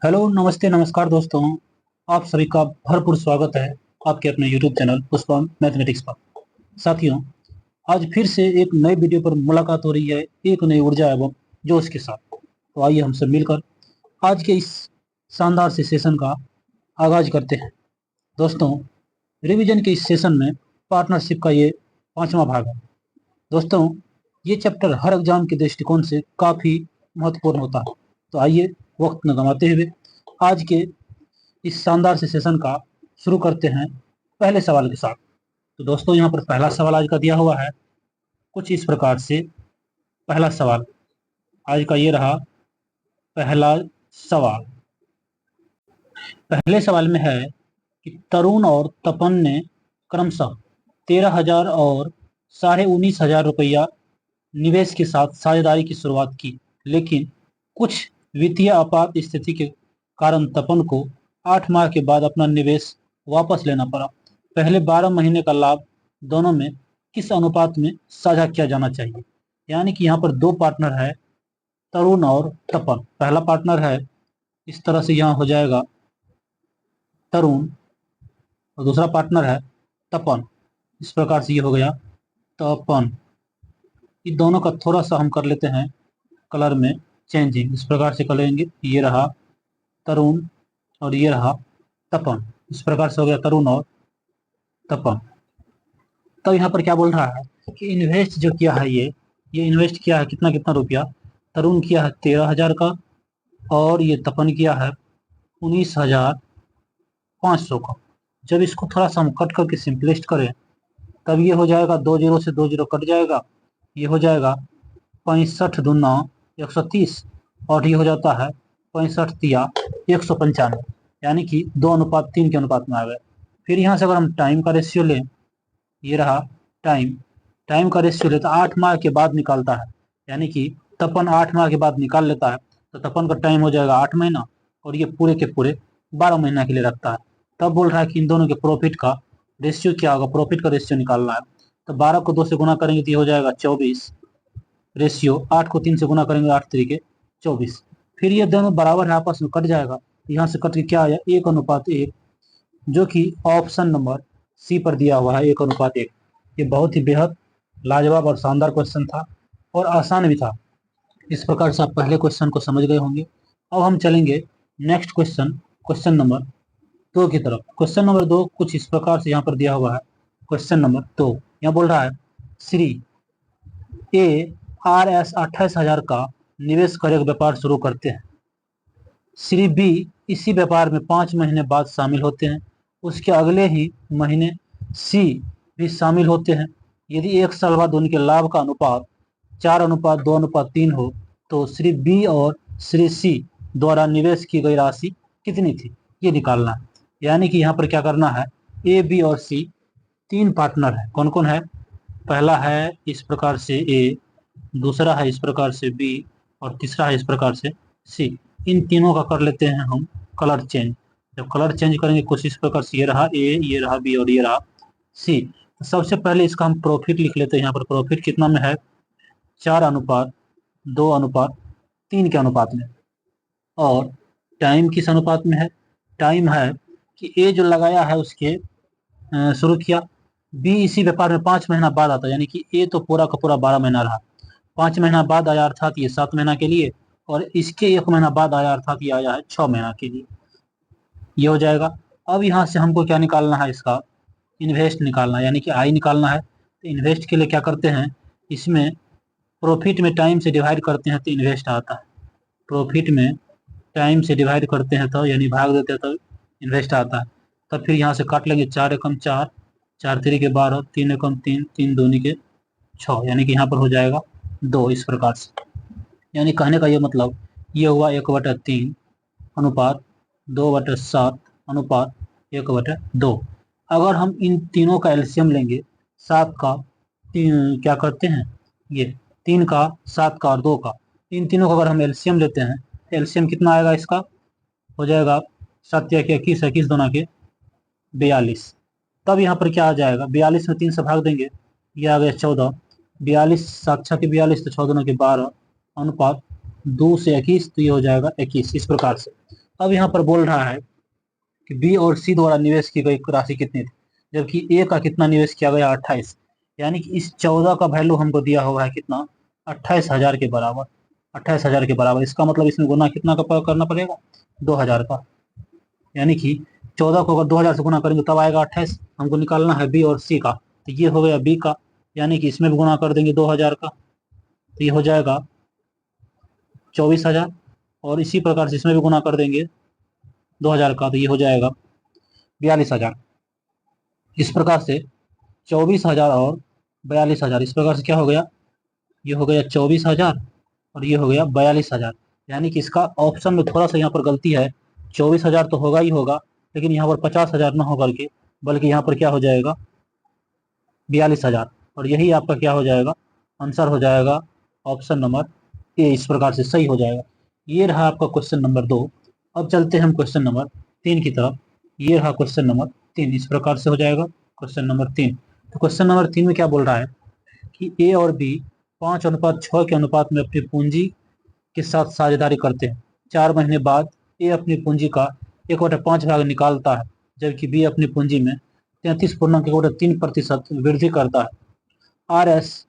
Hello, नमस्ते, नमस्कार दोस्तों। आप सभी का भरपूर स्वागत है आपके अपने YouTube चैनल पुष्पा मैथमेटिक्स पर। साथियों, आज फिर से एक नए वीडियो पर मुलाकात हो रही है, एक नई ऊर्जा एवं जोश के साथ। तो आइए हम सब मिलकर आज के इस शानदार से सेशन का आगाज करते हैं। दोस्तों, रिवीजन के इस सेशन में पार्टनरशिप का ये 5वां भाग है। दोस्तों, ये चैप्टर हर एग्जाम के दृष्टिकोण से काफ़ी महत्वपूर्ण होता है। तो आइए वक्त न गंवाते हुए आज के इस शानदार से सेशन का शुरू करते हैं पहले सवाल के साथ। तो दोस्तों, यहाँ पर पहला सवाल आज का दिया हुआ है कुछ इस प्रकार से। पहला सवाल आज का ये रहा। पहला सवाल पहले सवाल में है कि तरुण और तपन ने क्रमशः 13,000 और 19,500 रुपया निवेश के साथ साझेदारी की शुरुआत की, लेकिन कुछ वित्तीय आपात स्थिति के कारण तपन को 8 माह के बाद अपना निवेश वापस लेना पड़ा। पहले 12 महीने का लाभ दोनों में किस अनुपात में साझा किया जाना चाहिए? यानी कि यहाँ पर दो पार्टनर है, तरुण और तपन। पहला पार्टनर है, इस तरह से यहाँ हो जाएगा तरुण, और दूसरा पार्टनर है तपन। इस प्रकार से ये हो गया तपन। इन दोनों का थोड़ा सा हम कर लेते हैं कलर में चेंजिंग। इस प्रकार से करेंगे, ये रहा तरुण और ये रहा तपन। इस प्रकार से हो गया तरुण और तपन। तो यहाँ पर क्या बोल रहा है कि इन्वेस्ट जो किया है, ये इन्वेस्ट किया है कितना कितना रुपया। तरुण किया है 13,000 का और ये तपन किया है 19,500 का। जब इसको थोड़ा सा हम कट करके सिंपलिस्ट करें तब ये हो जाएगा, 2 जीरो से 2 जीरो कट जाएगा, ये हो जाएगा 65 दूना 130 और ये हो जाता है 65 तिया 195, यानी कि 2:3 के अनुपात में आ गए। फिर यहाँ से अगर हम टाइम का रेशियो लें, ये रहा टाइम का रेशियो लेता 8 माह के बाद निकालता है, यानी कि तपन 8 माह के बाद निकाल लेता है, तो तपन का टाइम हो जाएगा 8 महीना और ये पूरे के पूरे 12 महीना के लिए रखता है। तब बोल रहा है कि इन दोनों के प्रॉफिट का रेशियो क्या होगा, प्रॉफिट का रेशियो निकालना है। तो 12 को 2 से गुना करेंगे तो ये हो जाएगा 24 रेशियो, 8 को 3 से गुना करेंगे 8 तरीके 24। फिर ये दोनों बराबर है, आपस में कट जाएगा। यहाँ से कट के क्या आया, 1:1, जो कि ऑप्शन नंबर सी पर दिया हुआ है, 1:1। ये बहुत ही बेहद लाजवाब और शानदार क्वेश्चन था और आसान भी था। इस प्रकार से आप पहले क्वेश्चन को समझ गए होंगे। अब हम चलेंगे नेक्स्ट क्वेश्चन, क्वेश्चन नंबर 2 की तरफ। क्वेश्चन नंबर 2 कुछ इस प्रकार से यहाँ पर दिया हुआ है। क्वेश्चन नंबर 2 यहाँ बोल रहा है, श्री ए RS 28,000 का निवेश कर एक व्यापार शुरू करते हैं। श्री बी इसी व्यापार में 5 महीने बाद शामिल होते हैं। उसके अगले ही महीने सी भी शामिल होते हैं। यदि 1 साल बाद उनके लाभ का अनुपात 4:2:3 हो तो श्री बी और श्री सी द्वारा निवेश की गई राशि कितनी थी, ये निकालना है। यानी कि यहाँ पर क्या करना है, ए बी और सी 3 पार्टनर है। कौन कौन है? पहला है इस प्रकार से ए, दूसरा है इस प्रकार से बी और तीसरा है इस प्रकार से सी। इन तीनों का कर लेते हैं हम कलर चेंज। जब कलर चेंज करेंगे कुछ इस प्रकार से, ये रहा ए, ये रहा बी और ये रहा सी। तो सबसे पहले इसका हम प्रॉफिट लिख लेते हैं। यहाँ पर प्रॉफिट कितना में है, 4:2:3 के अनुपात में। और टाइम किस अनुपात में है? टाइम है कि ए जो लगाया है उसके शुरू किया, बी इसी व्यापार में 5 महीना बाद आता है, यानी कि ए तो पूरा का पूरा 12 महीना रहा, 5 महीना बाद आया अर्थात ये 7 महीना के लिए, और इसके 1 महीना बाद आया अर्थात ये आया है 6 महीना के लिए। ये हो जाएगा। अब यहाँ से हमको क्या निकालना है, इसका इन्वेस्ट निकालना है, यानी कि आई निकालना है। तो इन्वेस्ट के लिए क्या करते हैं, इसमें प्रॉफिट में टाइम से डिवाइड करते हैं तो इन्वेस्ट आता है। प्रॉफिट में टाइम से डिवाइड करते हैं तो यानी भाग देते हैं तो इन्वेस्ट आता है। तब फिर यहाँ से काट लेंगे, 4 एकम 4, 4 तिरिके 12, 3 एकम 3, 3 दूनी के 6, यानी कि यहाँ पर हो जाएगा 2। इस प्रकार से यानी कहने का ये मतलब ये हुआ 1/3 अनुपात 2/7 अनुपात 1/2। अगर हम इन तीनों का एलसीएम लेंगे, 7 का क्या करते हैं, ये 3 का 7 का और 2 का, इन तीनों का अगर हम एलसीएम लेते हैं, एलसीएम कितना आएगा इसका, हो जाएगा 7 या 21, 21 दूना के 42। तब यहाँ पर क्या आ जाएगा, 42 में 3 से भाग देंगे, ये आ गया 14, 42 7 के 42 तो 14 के 12 अनुपात 2 से 21, तो ये हो जाएगा 21। इस प्रकार से अब यहाँ पर बोल रहा है कि बी और सी द्वारा निवेश की गई राशि कितनी थी, जबकि ए का कितना निवेश किया गया 28, यानी कि इस 14 का वैल्यू हमको दिया हुआ है कितना, 28,000 के बराबर। 28,000 के बराबर, इसका मतलब इसमें गुना कितना का करना पड़ेगा, 2,000 का। यानी कि 14 को अगर 2,000 से गुना करेंगे तब आएगा 28। हमको निकालना है बी और सी का, तो ये हो गया बी का, यानी कि इसमें भी गुना कर देंगे 2,000 का, तो ये हो जाएगा 24,000। और इसी प्रकार से इसमें भी गुना कर देंगे 2,000 का, तो ये हो जाएगा 42,000। इस प्रकार से 24,000 और 42,000, इस प्रकार से क्या हो गया, ये हो गया 24,000 और ये हो गया 42,000। यानी कि इसका ऑप्शन में थोड़ा सा यहाँ पर गलती है, 24,000 तो होगा ही होगा, लेकिन यहाँ पर 50,000 न होकर के बल्कि यहाँ पर क्या हो जाएगा 42,000, और यही आपका क्या हो जाएगा, आंसर हो जाएगा ऑप्शन नंबर ए। इस प्रकार से सही हो जाएगा। ये रहा आपका क्वेश्चन नंबर 2। अब चलते हैं हम क्वेश्चन नंबर 3 की तरफ। ये रहा क्वेश्चन नंबर 3, इस प्रकार से हो जाएगा क्वेश्चन नंबर 3। तो क्वेश्चन नंबर 3 में क्या बोल रहा है कि ए और बी 5:6 के अनुपात में अपनी पूंजी के साथ साझेदारी करते हैं। 4 महीने बाद ए अपनी पूंजी का 1/5 भाग निकालता है, जबकि बी अपनी पूंजी में 33.3% वृद्धि करता है। आर एस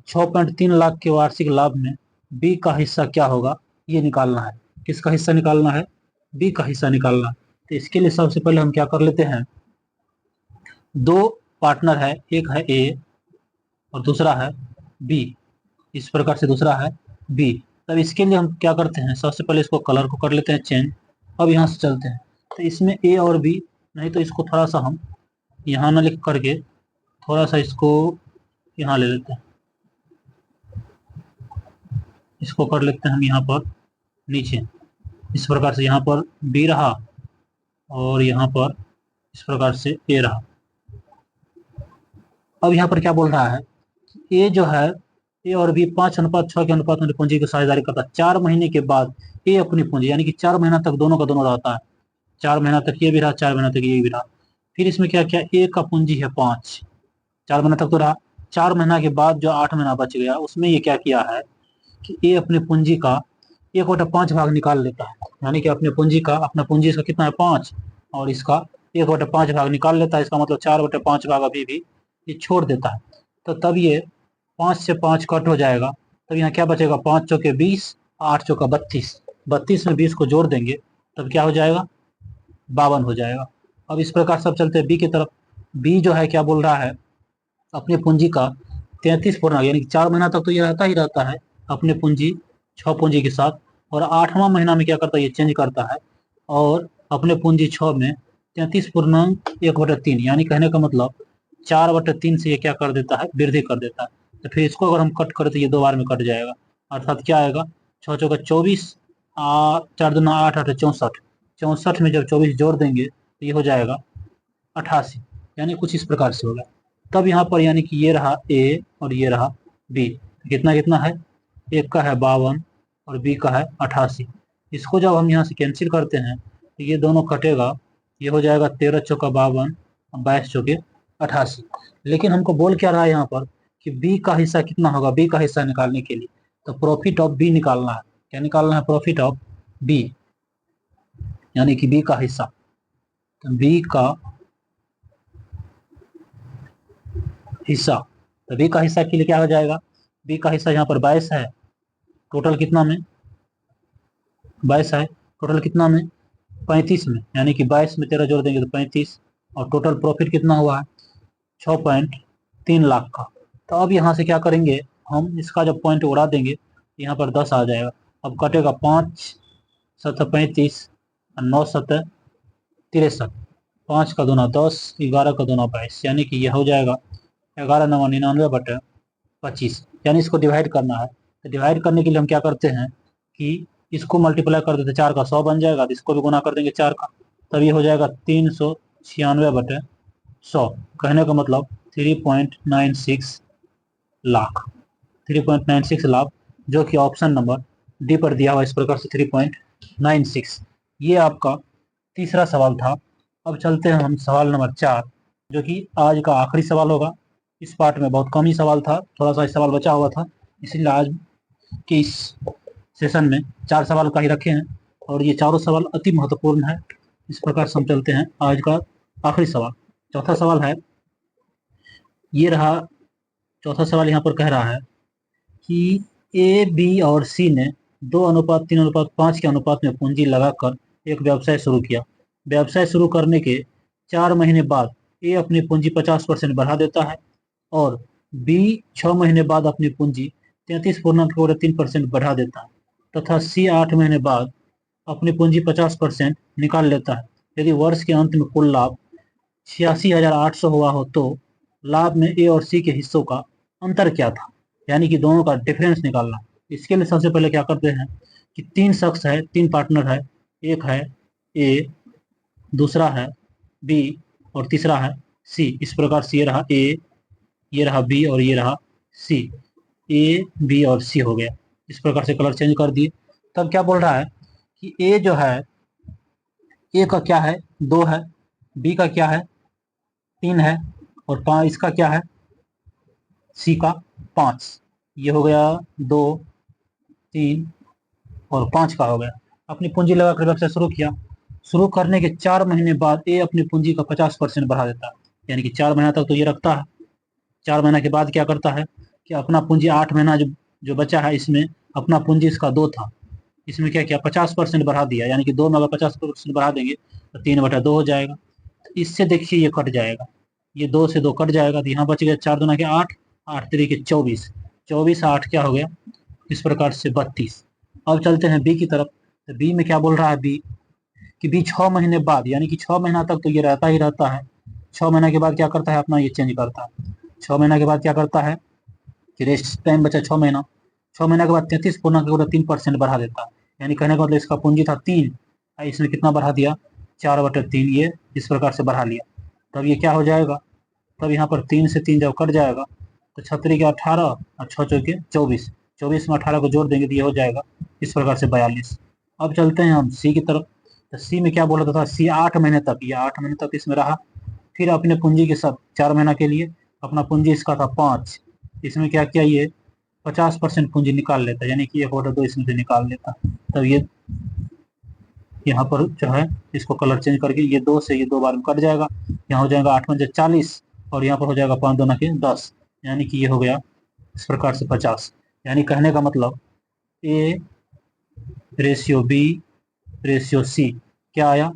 6.3 लाख के वार्षिक लाभ में बी का हिस्सा क्या होगा, ये निकालना है। किसका हिस्सा निकालना है, बी का हिस्सा निकालना है। तो इसके लिए सबसे पहले हम क्या कर लेते हैं, दो पार्टनर है, एक है ए और दूसरा है बी। इस प्रकार से दूसरा है बी। तब इसके लिए हम क्या करते हैं, सबसे पहले इसको कलर को कर लेते हैं चेंज। अब यहाँ से चलते हैं, तो इसमें ए और बी, नहीं तो इसको थोड़ा सा हम यहाँ ना लिख करके थोड़ा सा इसको यहाँ ले लेते हैं, इसको कर लेते हैं हम यहाँ पर नीचे। इस प्रकार से यहाँ पर बी रहा और यहाँ पर इस प्रकार से ए रहा। अब यहाँ पर क्या बोल रहा है, ए जो है, ए और बी 5:6 के अनुपात में पूंजी की साझेदारी करता है। 4 महीने के बाद ए अपनी पूंजी, यानी कि 4 महीना तक दोनों का दोनों रहता है। 4 महीना तक ये भी रहा, 4 महीना तक ये भी रहा। फिर इसमें क्या क्या, ए का पूंजी है 5, 4 महीना तक तो रहा। 4 महीना के बाद जो 8 महीना बच गया, उसमें ये क्या किया है कि ए अपनी पूंजी का 1/5 भाग निकाल लेता है, यानी कि अपने पूंजी का, अपना पूंजी इसका कितना है 5, और इसका 1/5 भाग निकाल लेता है। इसका मतलब 4/5 भाग अभी भी ये छोड़ देता है। तो तब ये 5 से 5 कट हो जाएगा, तब यहाँ क्या बचेगा, 5 चौके 20, 8 चौका 32, 32 में 20 को जोड़ देंगे तब क्या हो जाएगा, 52 हो जाएगा। अब इस प्रकार सब चलते हैं बी की तरफ। बी जो है क्या बोल रहा है, अपने पूंजी का 33 पूर्णांक, यानी कि 4 महीना तक तो ये रहता ही रहता है अपने पूंजी 6 पूंजी के साथ, और 8वां महीना में क्या करता है, ये चेंज करता है और अपने पूंजी 6 में 33.1/3, यानी कहने का मतलब 4/3 से ये क्या कर देता है, वृद्धि कर देता है। तो फिर इसको अगर हम कट करें तो ये 2 बार में कट जाएगा, अर्थात क्या आएगा, 6 चौका 24, 4 दूना 8, 8 64, 64 में जब 24 जोड़ देंगे तो ये हो जाएगा 88, यानी कुछ इस प्रकार से होगा। तब यहाँ पर यानी कि ये रहा ए और ये रहा बी, कितना कितना है, एक का है 52 और बी का है 88। इसको जब हम यहाँ से कैंसिल करते हैं तो ये दोनों कटेगा, ये हो जाएगा 13 चौका 52, 22 चौके 88। लेकिन हमको बोल क्या रहा है यहाँ पर कि बी का हिस्सा कितना होगा, बी का हिस्सा निकालने के लिए तो प्रॉफिट ऑफ बी निकालना है। क्या निकालना है, प्रॉफिट ऑफ बी, यानी कि बी का हिस्सा। तो बी का हिस्सा, तो बी का हिस्सा के लिए क्या हो जाएगा, बी का हिस्सा यहाँ पर 22 है, टोटल कितना में 22 है, टोटल कितना में 35 में, यानी कि 22 में 13 जोड़ देंगे तो 35, और टोटल प्रॉफिट कितना हुआ है 6.3 लाख का। तो अब यहाँ से क्या करेंगे, हम इसका जब पॉइंट उड़ा देंगे यहाँ पर 10 आ जाएगा। अब कटेगा 5 7 35 और 9 7 63, 5 का दूना 10, 11 का दूना 22, यानी कि यह हो जाएगा 11 9 99/25, यानी इसको डिवाइड करना है। तो डिवाइड करने के लिए हम क्या करते हैं कि इसको मल्टीप्लाई कर देते, 4 का 100 बन जाएगा, तो इसको भी गुना कर देंगे 4 का, तब ये हो जाएगा 396/100। कहने का मतलब 3.96 लाख, 3.96 लाख, जो कि ऑप्शन नंबर डी पर दिया हुआ इस प्रकार से 3.96। ये आपका तीसरा सवाल था। अब चलते हैं हम सवाल नंबर 4, जो कि आज का आखिरी सवाल होगा। इस पार्ट में बहुत कम ही सवाल था, थोड़ा सा सवाल बचा हुआ था, इसलिए आज के इस सेशन में 4 सवाल का ही रखे हैं। और ये चारों सवाल अति महत्वपूर्ण है। इस प्रकार से हम चलते हैं आज का आखिरी सवाल। चौथा सवाल है, ये रहा चौथा सवाल। यहाँ पर कह रहा है कि ए, बी और सी ने 2:3:5 के अनुपात में पूंजी लगाकर एक व्यवसाय शुरू किया। व्यवसाय शुरू करने के 4 महीने बाद ए अपनी पूंजी 50% बढ़ा देता है और बी 6 महीने बाद अपनी पूंजी 33.3% बढ़ा देता है तथा सी 8 महीने बाद अपनी पूंजी 50% निकाल लेता है। यदि वर्ष के अंत में कुल लाभ 86,800 हुआ हो तो लाभ में ए और सी के हिस्सों का अंतर क्या था, यानी कि दोनों का डिफरेंस निकालना। इसके लिए सबसे पहले क्या करते हैं कि 3 शख्स है, 3 पार्टनर है, एक है ए, दूसरा है बी और तीसरा है सी। इस प्रकार से ये रहा ए, ये रहा बी और ये रहा सी। ए, बी और सी हो गया। इस प्रकार से कलर चेंज कर दिए। तब क्या बोल रहा है कि ए जो है, ए का क्या है 2 है, बी का क्या है 3 है और 5 इसका क्या है सी का 5। ये हो गया 2, 3 और 5 का हो गया। अपनी पूंजी लगाकर व्यवसाय शुरू किया। शुरू करने के 4 महीने बाद ए अपनी पूंजी का 50% बढ़ा देता है, यानी कि 4 महीना तक तो ये रखता है। 4 महीना के बाद क्या करता है कि अपना पूंजी 8 महीना जो बचा है इसमें अपना पूंजी इसका 2 था, इसमें क्या किया 50% बढ़ा दिया, यानी कि 2 में अगर 50% बढ़ा देंगे तो 3/2 हो जाएगा। तो इससे देखिए ये कट जाएगा, ये 2 से 2 कट जाएगा तो यहाँ बच गया 4 दूना के 8, 8 तरीके 24, 24 8 क्या हो गया इस प्रकार से 32। अब चलते हैं बी की तरफ। तो बी में क्या बोल रहा है बी कि बी 6 महीने बाद, यानी कि 6 महीना तक तो ये रहता ही रहता है। 6 महीना के बाद क्या करता है अपना ये चेंज करता है। 6 महीना के बाद क्या करता है कि रेस्ट टाइम बचा 6 महीना। 6 महीना के बाद 33.3% बढ़ा देता है, यानी कहने का मतलब इसका पूंजी था 3, इसमें कितना बढ़ा दिया 4/3, ये इस प्रकार से बढ़ा लिया। तब ये क्या हो जाएगा, तब यहाँ पर 3 से 3 जब कट जाएगा तो 6 के 18 और 6 चौके 24, 24 में 18 को जोड़ देंगे तो ये हो जाएगा इस प्रकार से 42। अब चलते हैं हम सी की तरफ। तो सी में क्या बोला था, सी 8 महीने तक, ये 8 महीने तक इसमें रहा। फिर अपने पूंजी के साथ 4 महीना के लिए अपना पूंजी इसका था 5, इसमें क्या किया ये 50% पूंजी निकाल लेता है, यानी कि 1/2 इसमें से निकाल लेता। तब ये यहाँ पर जो है इसको कलर चेंज करके ये 2 से ये 2 बार में कट जाएगा, यहाँ हो जाएगा 8 पंजे 40 और यहाँ पर हो जाएगा 5 दूना के 10, यानी कि ये हो गया इस प्रकार से 50। यानी कहने का मतलब A ratio B ratio C क्या आया,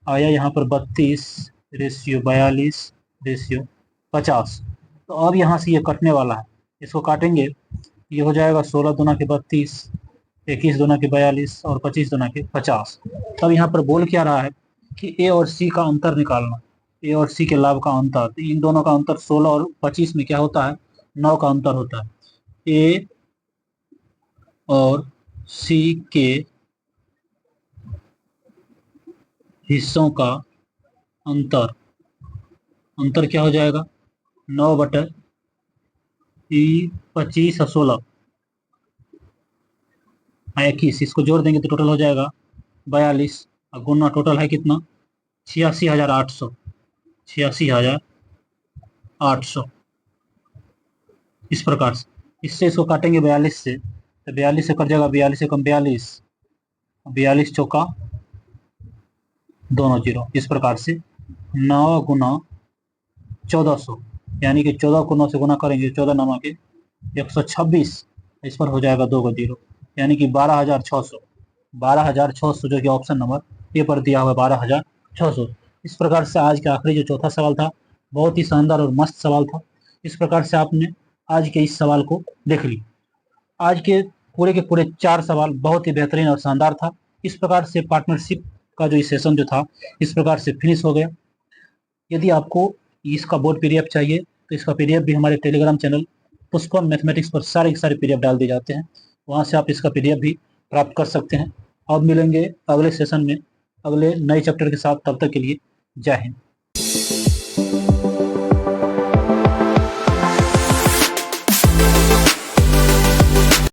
आया यहाँ पर 32 रेशियो 42 रेशियो 50। तो अब यहाँ से ये कटने वाला है, इसको काटेंगे, ये हो जाएगा 16 दूना के 32, 21 दूना के 42 और 25 दूना के 50। तब यहाँ पर बोल क्या रहा है कि ए और सी का अंतर निकालना, ए और सी के लाभ का अंतर। तो इन दोनों का अंतर 16 और 25 में क्या होता है 9 का अंतर होता है। ए और सी के हिस्सों का अंतर, अंतर क्या हो जाएगा 9/25 और 16 21, इसको जोड़ देंगे तो टोटल हो जाएगा 42 और गुना टोटल है कितना 86,800, 86,800 इस प्रकार से। इससे इसको काटेंगे 42 से तो 42 से कट जाएगा, 42 से कम 42, 42 चौका दोनों 0, इस प्रकार से 9 गुना 1400, यानी कि 14 को 9 से गुना करेंगे 14 9 के 126, इस पर हो जाएगा 2 को 0, यानी कि 12,600, 12,600 जो कि ऑप्शन नंबर ए पर दिया हुआ है 12,600। इस प्रकार से आज का आखिरी जो चौथा सवाल था बहुत ही शानदार और मस्त सवाल था। इस प्रकार से आपने आज के इस सवाल को देख ली। आज के पूरे 4 सवाल बहुत ही बेहतरीन और शानदार था। इस प्रकार से पार्टनरशिप का जो सेशन जो था इस प्रकार से फिनिश हो गया। यदि आपको इसका बोर्ड पीडीएफ चाहिए तो इसका पीडीएफ भी हमारे टेलीग्राम चैनल पुष्पम मैथमेटिक्स पर सारे के सारे पीडीएफ डाल दिए जाते हैं, वहाँ से आप इसका पीडीएफ भी प्राप्त कर सकते हैं। अब मिलेंगे अगले सेशन में अगले नए चैप्टर के साथ, तब तक के लिए जय हिंद।